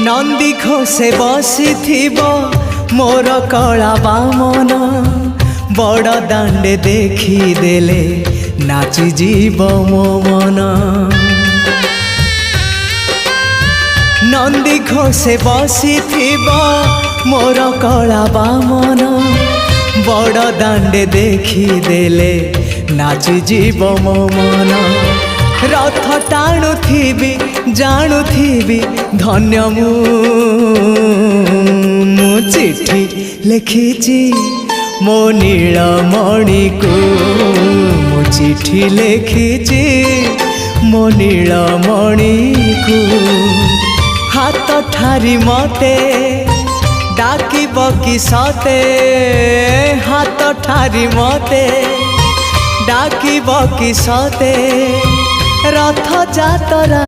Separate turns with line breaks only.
नंदी घोषे बसी मोर कला बामन बड़ दांडे देखी देले नाची जीव मो मन। नंदी घोषे बसी मोर कला बामन बड़ दांडे देखी देले नाची जीव मो मन। रथ टाणुथिबी जाणुथिबी धन्य मु चिट्ठी लिखिची मो नीलमणि को मु चिट्ठी लिखिची मो नीलमणि को। हाथ ठारी मते डाकिब कि सते हाथ ठारी मते डाकिब कि सते रथ जातरा।